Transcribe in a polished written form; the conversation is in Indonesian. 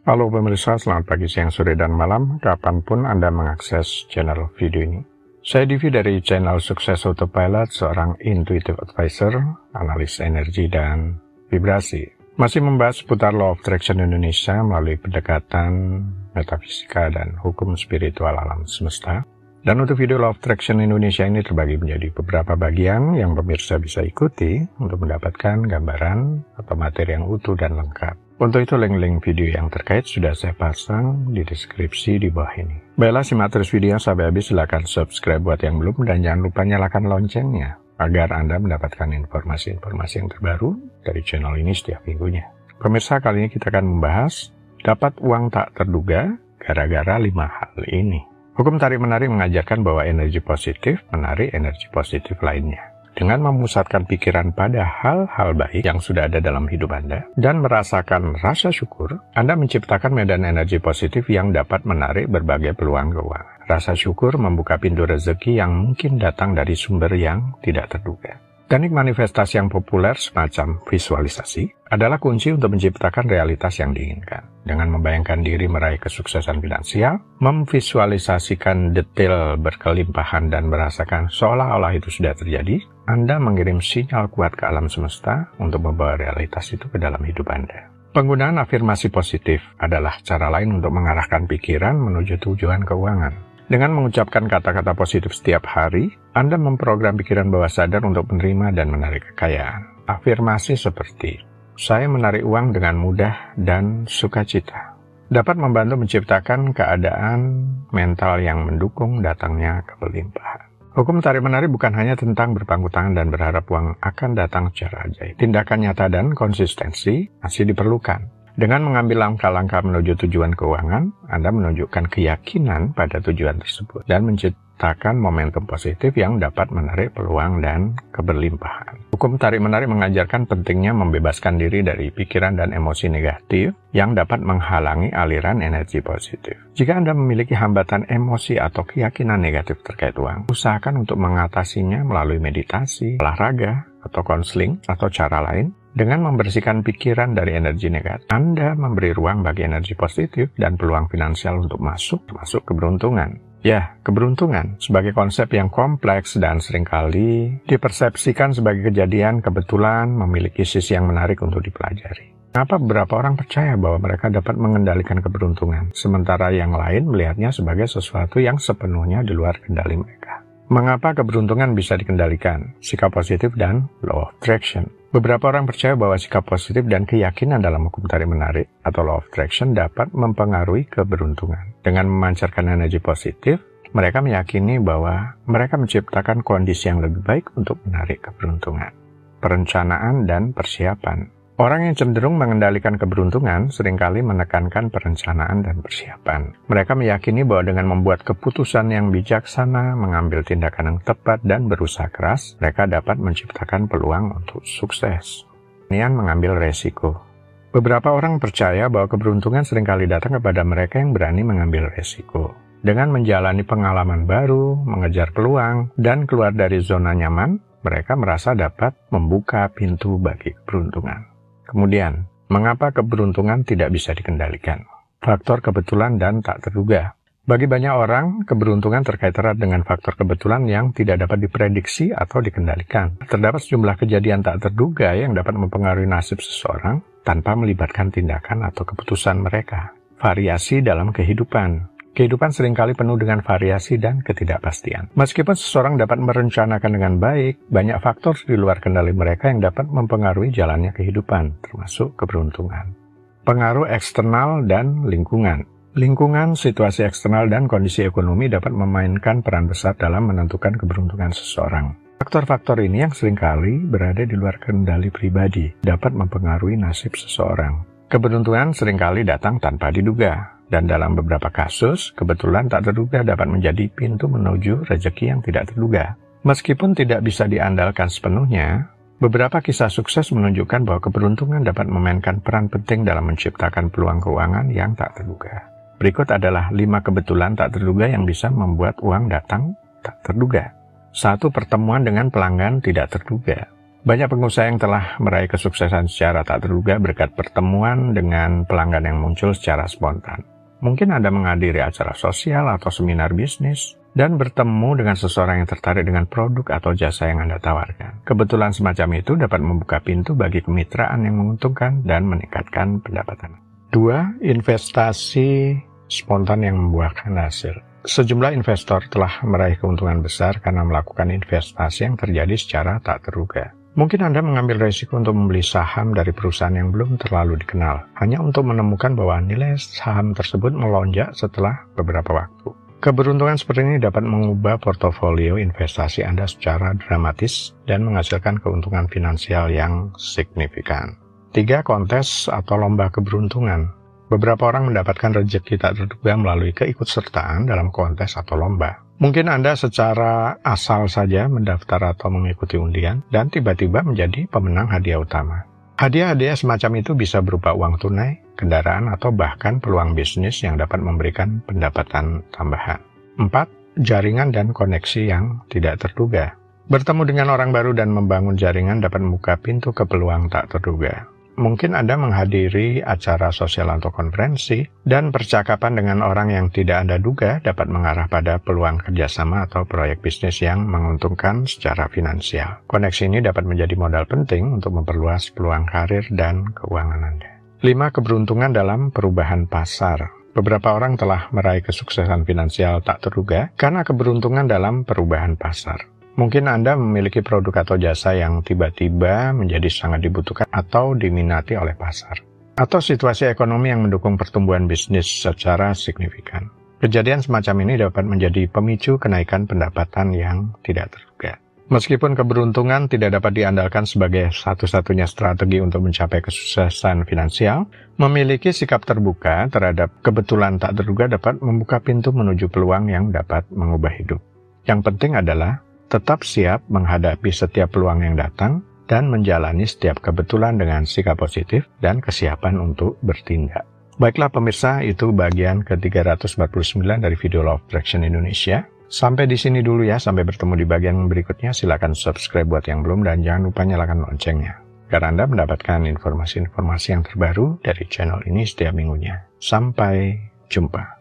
Halo pemirsa, selamat pagi, siang, sore, dan malam, kapanpun Anda mengakses channel video ini. Saya Divi dari channel Sukses Autopilot, seorang intuitive advisor, analis energi, dan vibrasi. Masih membahas seputar Law of Attraction Indonesia melalui pendekatan metafisika dan hukum spiritual alam semesta. Dan untuk video Law of Attraction Indonesia ini terbagi menjadi beberapa bagian yang pemirsa bisa ikuti untuk mendapatkan gambaran atau materi yang utuh dan lengkap. Untuk itu link-link video yang terkait sudah saya pasang di deskripsi di bawah ini. Baiklah, simak terus video sampai habis, silahkan subscribe buat yang belum, dan jangan lupa nyalakan loncengnya agar Anda mendapatkan informasi-informasi yang terbaru dari channel ini setiap minggunya. Pemirsa, kali ini kita akan membahas dapat uang tak terduga gara-gara 5 hal ini. Hukum tarik-menarik mengajarkan bahwa energi positif menarik energi positif lainnya. Dengan memusatkan pikiran pada hal-hal baik yang sudah ada dalam hidup Anda dan merasakan rasa syukur, Anda menciptakan medan energi positif yang dapat menarik berbagai peluang keuangan. Rasa syukur membuka pintu rezeki yang mungkin datang dari sumber yang tidak terduga. Teknik manifestasi yang populer semacam visualisasi adalah kunci untuk menciptakan realitas yang diinginkan. Dengan membayangkan diri meraih kesuksesan finansial, memvisualisasikan detail berkelimpahan dan merasakan seolah-olah itu sudah terjadi, Anda mengirim sinyal kuat ke alam semesta untuk membawa realitas itu ke dalam hidup Anda. Penggunaan afirmasi positif adalah cara lain untuk mengarahkan pikiran menuju tujuan keuangan. Dengan mengucapkan kata-kata positif setiap hari, Anda memprogram pikiran bawah sadar untuk menerima dan menarik kekayaan. Afirmasi seperti, saya menarik uang dengan mudah dan sukacita, dapat membantu menciptakan keadaan mental yang mendukung datangnya kelimpahan. Hukum tarik-menarik bukan hanya tentang berpangku tangan dan berharap uang akan datang secara ajaib. Tindakan nyata dan konsistensi masih diperlukan. Dengan mengambil langkah-langkah menuju tujuan keuangan, Anda menunjukkan keyakinan pada tujuan tersebut dan menciptakan momentum positif yang dapat menarik peluang dan keberlimpahan. Hukum tarik-menarik mengajarkan pentingnya membebaskan diri dari pikiran dan emosi negatif yang dapat menghalangi aliran energi positif. Jika Anda memiliki hambatan emosi atau keyakinan negatif terkait uang, usahakan untuk mengatasinya melalui meditasi, olahraga, atau konseling, atau cara lain. Dengan membersihkan pikiran dari energi negatif, Anda memberi ruang bagi energi positif dan peluang finansial untuk masuk keberuntungan. Ya, keberuntungan sebagai konsep yang kompleks dan seringkali dipersepsikan sebagai kejadian kebetulan memiliki sisi yang menarik untuk dipelajari. Kenapa beberapa orang percaya bahwa mereka dapat mengendalikan keberuntungan, sementara yang lain melihatnya sebagai sesuatu yang sepenuhnya di luar kendali mereka? Mengapa keberuntungan bisa dikendalikan? Sikap positif dan Law of Attraction. Beberapa orang percaya bahwa sikap positif dan keyakinan dalam hukum tarik-menarik atau Law of Attraction dapat mempengaruhi keberuntungan. Dengan memancarkan energi positif, mereka meyakini bahwa mereka menciptakan kondisi yang lebih baik untuk menarik keberuntungan. Perencanaan dan persiapan. Orang yang cenderung mengendalikan keberuntungan seringkali menekankan perencanaan dan persiapan. Mereka meyakini bahwa dengan membuat keputusan yang bijaksana, mengambil tindakan yang tepat, dan berusaha keras, mereka dapat menciptakan peluang untuk sukses. Keberanian mengambil resiko. Beberapa orang percaya bahwa keberuntungan seringkali datang kepada mereka yang berani mengambil resiko. Dengan menjalani pengalaman baru, mengejar peluang, dan keluar dari zona nyaman, mereka merasa dapat membuka pintu bagi keberuntungan. Kemudian, mengapa keberuntungan tidak bisa dikendalikan? Faktor kebetulan dan tak terduga. Bagi banyak orang, keberuntungan terkait erat dengan faktor kebetulan yang tidak dapat diprediksi atau dikendalikan. Terdapat sejumlah kejadian tak terduga yang dapat mempengaruhi nasib seseorang tanpa melibatkan tindakan atau keputusan mereka. Variasi dalam kehidupan. Kehidupan seringkali penuh dengan variasi dan ketidakpastian. Meskipun seseorang dapat merencanakan dengan baik, banyak faktor di luar kendali mereka yang dapat mempengaruhi jalannya kehidupan, termasuk keberuntungan. Pengaruh eksternal dan lingkungan. Lingkungan, situasi eksternal, dan kondisi ekonomi dapat memainkan peran besar dalam menentukan keberuntungan seseorang. Faktor-faktor ini yang seringkali berada di luar kendali pribadi dapat mempengaruhi nasib seseorang. Keberuntungan seringkali datang tanpa diduga. Dan dalam beberapa kasus, kebetulan tak terduga dapat menjadi pintu menuju rezeki yang tidak terduga. Meskipun tidak bisa diandalkan sepenuhnya, beberapa kisah sukses menunjukkan bahwa keberuntungan dapat memainkan peran penting dalam menciptakan peluang keuangan yang tak terduga. Berikut adalah 5 kebetulan tak terduga yang bisa membuat uang datang tak terduga. 1. Pertemuan dengan pelanggan tidak terduga. Banyak pengusaha yang telah meraih kesuksesan secara tak terduga berkat pertemuan dengan pelanggan yang muncul secara spontan. Mungkin Anda menghadiri acara sosial atau seminar bisnis dan bertemu dengan seseorang yang tertarik dengan produk atau jasa yang Anda tawarkan. Kebetulan semacam itu dapat membuka pintu bagi kemitraan yang menguntungkan dan meningkatkan pendapatan. 2. Investasi spontan yang membuahkan hasil. Sejumlah investor telah meraih keuntungan besar karena melakukan investasi yang terjadi secara tak terduga. Mungkin Anda mengambil resiko untuk membeli saham dari perusahaan yang belum terlalu dikenal, hanya untuk menemukan bahwa nilai saham tersebut melonjak setelah beberapa waktu. Keberuntungan seperti ini dapat mengubah portofolio investasi Anda secara dramatis dan menghasilkan keuntungan finansial yang signifikan. 3. Kontes atau lomba keberuntungan. Beberapa orang mendapatkan rezeki tak terduga melalui keikutsertaan dalam kontes atau lomba. Mungkin Anda secara asal saja mendaftar atau mengikuti undian dan tiba-tiba menjadi pemenang hadiah utama. Hadiah-hadiah semacam itu bisa berupa uang tunai, kendaraan, atau bahkan peluang bisnis yang dapat memberikan pendapatan tambahan. 4. Jaringan dan koneksi yang tidak terduga. Bertemu dengan orang baru dan membangun jaringan dapat membuka pintu ke peluang tak terduga. Mungkin Anda menghadiri acara sosial atau konferensi, dan percakapan dengan orang yang tidak Anda duga dapat mengarah pada peluang kerjasama atau proyek bisnis yang menguntungkan secara finansial. Koneksi ini dapat menjadi modal penting untuk memperluas peluang karir dan keuangan Anda. 5. Keberuntungan dalam perubahan pasar. Beberapa orang telah meraih kesuksesan finansial tak terduga karena keberuntungan dalam perubahan pasar. Mungkin Anda memiliki produk atau jasa yang tiba-tiba menjadi sangat dibutuhkan atau diminati oleh pasar. Atau situasi ekonomi yang mendukung pertumbuhan bisnis secara signifikan. Kejadian semacam ini dapat menjadi pemicu kenaikan pendapatan yang tidak terduga. Meskipun keberuntungan tidak dapat diandalkan sebagai satu-satunya strategi untuk mencapai kesuksesan finansial, memiliki sikap terbuka terhadap kebetulan tak terduga dapat membuka pintu menuju peluang yang dapat mengubah hidup. Yang penting adalah tetap siap menghadapi setiap peluang yang datang dan menjalani setiap kebetulan dengan sikap positif dan kesiapan untuk bertindak. Baiklah pemirsa, itu bagian ke-349 dari video Law of Attraction Indonesia. Sampai di sini dulu ya, sampai bertemu di bagian berikutnya. Silakan subscribe buat yang belum dan jangan lupa nyalakan loncengnya, agar Anda mendapatkan informasi-informasi yang terbaru dari channel ini setiap minggunya. Sampai jumpa.